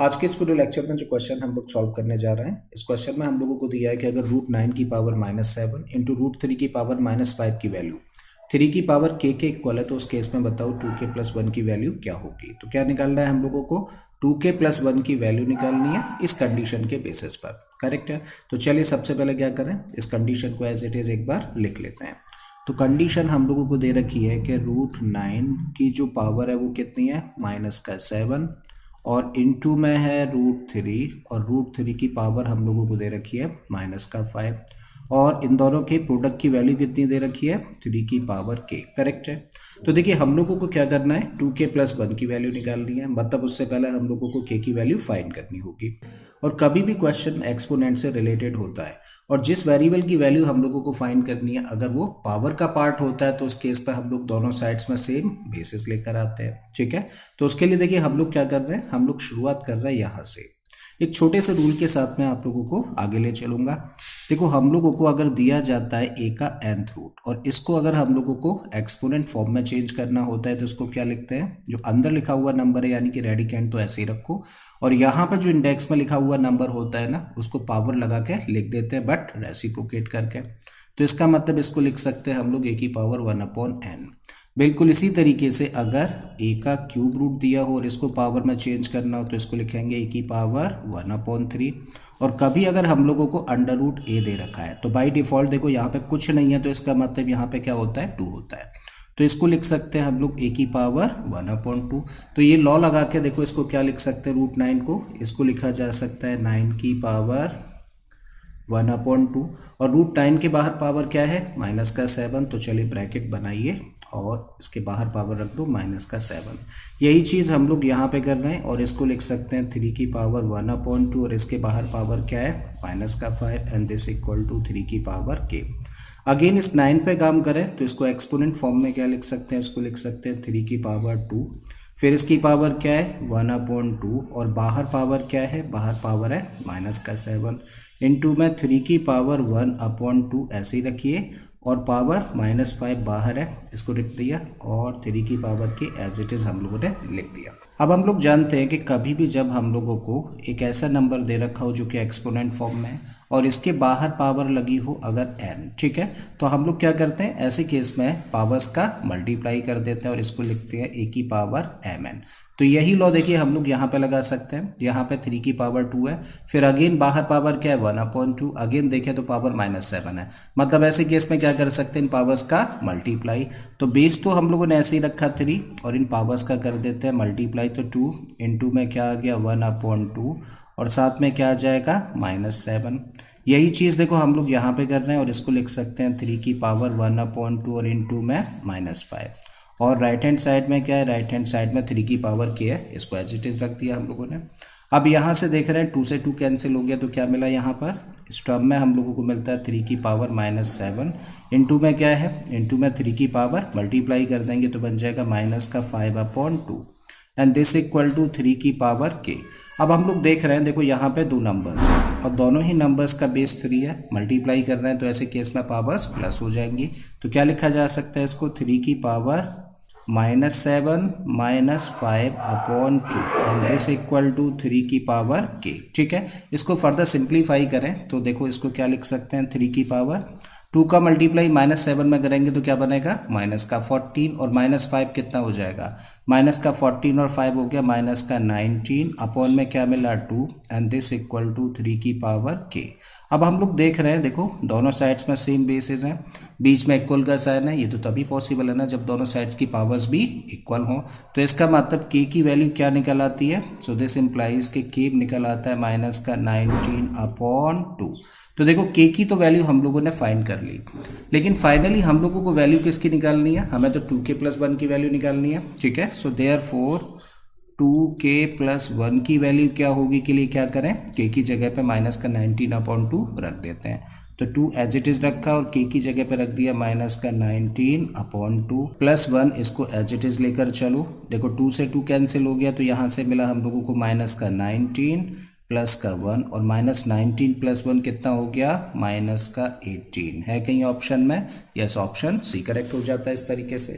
आज के इस वीडियो लेक्चर में जो क्वेश्चन हम लोग सॉल्व करने जा रहे हैं, इस क्वेश्चन में हम लोगों को दिया है कि अगर रूट 9 की पावर -7 इंटू रूट 3 की पावर -5 की वैल्यू 3 की पावर के इक्वल है, तो उस केस में बताओ 2k प्लस 1 की वैल्यू क्या होगी। तो क्या निकालना है हम लोगों को, 2k प्लस 1 की वैल्यू निकालनी है इस कंडीशन के बेसिस पर। करेक्ट है। तो चलिए सबसे पहले क्या करें, इस कंडीशन को एज इट इज एक बार लिख लेते हैं। तो कंडीशन हम लोगों को दे रखी है कि रूट 9 की जो पावर है वो कितनी है, -7, और इनटू में है रूट 3, और रूट 3 की पावर हम लोगों को दे रखी है -5, और इन दोनों के प्रोडक्ट की वैल्यू कितनी दे रखी है, 3 की पावर k। करेक्ट है। तो देखिए हम लोगों को क्या करना है, 2k प्लस 1 की वैल्यू निकालनी है, मतलब उससे पहले हम लोगों को k की वैल्यू फाइंड करनी होगी। और कभी भी क्वेश्चन एक्सपोनेंट से रिलेटेड होता है, और जिस वेरिएबल की वैल्यू हम लोगों को फाइंड करनी है अगर वो पावर का पार्ट होता है तो उस केस पर हम लोग दोनों साइड्स में सेम बेसिस लेकर आते हैं। ठीक है। तो उसके लिए देखिए हम लोग क्या कर रहे हैं, हम लोग शुरुआत कर रहे हैं यहाँ से। एक छोटे से रूल के साथ में आप लोगों को आगे ले चलूंगा। देखो हम लोगों को अगर दिया जाता है a का nth रूट, और इसको अगर हम लोगों को एक्सपोनेंट फॉर्म में चेंज करना होता है तो इसको क्या लिखते हैं, जो अंदर लिखा हुआ नंबर है यानी कि रेडिकेंड तो ऐसे ही रखो, और यहाँ पर जो इंडेक्स में लिखा हुआ नंबर होता है ना उसको पावर लगा के लिख देते हैं, बट रेसिप्रोकेट करके। तो इसका मतलब इसको लिख सकते हैं हम लोग a की पावर 1/n। बिल्कुल इसी तरीके से अगर a का क्यूब रूट दिया हो और इसको पावर में चेंज करना हो तो इसको लिखेंगे a की पावर 1/3। और कभी अगर हम लोगों को अंडर रूट a दे रखा है तो बाय डिफॉल्ट देखो यहाँ पे कुछ नहीं है, तो इसका मतलब यहाँ पे क्या होता है, 2 होता है। तो इसको लिख सकते हैं हम लोग a की पावर 1/2। तो ये लॉ लगा के देखो इसको क्या लिख सकते हैं, रूट 9 को इसको लिखा जा सकता है 9 की पावर 1/2, और रूट 9 के बाहर पावर क्या है, -7। तो चलिए ब्रैकेट बनाइए और इसके बाहर पावर रख दो -7। यही चीज़ हम लोग यहाँ पे कर रहे हैं, और इसको लिख सकते हैं 3 की पावर 1/2, और इसके बाहर पावर क्या है, -5, एंड दिस इक्वल टू 3 की पावर k। अगेन इस 9 पे काम करें तो इसको एक्सपोनेंट फॉर्म में क्या लिख सकते हैं, इसको लिख सकते हैं 3 की पावर 2, फिर इसकी पावर क्या है 1/2, और बाहर पावर क्या है, बाहर पावर है -7, इनटू में 3 की पावर 1/2 ऐसे ही रखिए, और पावर -5 बाहर है, इसको लिख दिया, और 3 की पावर के एज इट इज़ हम लोगों ने लिख दिया। अब हम लोग जानते हैं कि कभी भी जब हम लोगों को एक ऐसा नंबर दे रखा हो जो कि एक्सपोनेंट फॉर्म में है और इसके बाहर पावर लगी हो अगर n, ठीक है, तो हम लोग क्या करते हैं, ऐसे केस में पावर्स का मल्टीप्लाई कर देते हैं और इसको लिखते हैं a की पावर mn। तो यही लॉ देखिए हम लोग यहाँ पे लगा सकते हैं, यहाँ पे 3 की पावर 2 है, फिर अगेन बाहर पावर क्या है 1/2, अगेन देखें तो पावर -7 है, मतलब ऐसे केस में क्या कर सकते हैं, इन पावर्स का मल्टीप्लाई। तो बेस तो हम लोगों ने ऐसे ही रखा 3, और इन पावर्स का कर देते हैं मल्टीप्लाई, तो 2 इंटू में क्या आ गया 1/2, और साथ में क्या आ जाएगा -7। यही चीज़ देखो हम लोग यहाँ पे कर रहे हैं, और इसको लिख सकते हैं 3 की पावर 1/2 और इंटू में -5, और राइट हैंड साइड में क्या है, राइट हैंड साइड में 3 की पावर k है, इसको एज इट इज रख दिया हम लोगों ने। अब यहाँ से देख रहे हैं 2 से 2 कैंसिल हो गया, तो क्या मिला यहाँ पर, इस टर्म में हम लोगों को मिलता है 3 की पावर -7, इंटू में क्या है, इंटू में 3 की पावर मल्टीप्लाई कर देंगे तो बन जाएगा -5/2, एंड दिस इक्वल टू 3 की पावर k। अब हम लोग देख रहे हैं, देखो यहाँ पे 2 नंबर्स हैं और दोनों ही नंबर्स का बेस 3 है, मल्टीप्लाई कर रहे हैं तो ऐसे केस में पावर्स प्लस हो जाएंगी। तो क्या लिखा जा सकता है इसको, 3 की power -7 -5/2, and this equal to 3 की पावर k। ठीक है, इसको फर्दर सिंप्लीफाई करें तो देखो इसको क्या लिख सकते हैं, 3 की पावर 2 का मल्टीप्लाई -7 में करेंगे तो क्या बनेगा, -14, और -5 कितना हो जाएगा, -14 और 5 हो गया -19, अपॉन में क्या मिला 2, एंड दिस इक्वल टू 3 की पावर k। अब हम लोग देख रहे हैं, देखो दोनों साइड्स में सेम बेसिस हैं, बीच में इक्वल का साइन है, ये तो तभी पॉसिबल है ना जब दोनों साइड्स की पावर्स भी इक्वल हों। तो इसका मतलब k की वैल्यू क्या निकल आती है, सो दिस इम्प्लाइज कि k निकल आता है -19/2। तो देखो k की तो वैल्यू हम लोगों ने फाइंड कर ली, लेकिन फाइनली हम लोगों को वैल्यू किसकी निकालनी है, हमें तो 2k प्लस 1 की वैल्यू निकालनी है। ठीक है, सो देयरफॉर 2k प्लस 1 की वैल्यू क्या होगी के लिए क्या करें, k की जगह पे -19/2 रख देते हैं। तो 2 एज इट इज रखा और k की जगह पे रख दिया -19/2 प्लस 1, इसको एज इट इज लेकर चलो। देखो 2 से 2 कैंसिल हो गया तो यहाँ से मिला हम लोगों को -19 प्लस का 1, और -19 प्लस 1 कितना हो गया, -18 है कहीं ऑप्शन में, यस ऑप्शन सी करेक्ट हो जाता है इस तरीके से।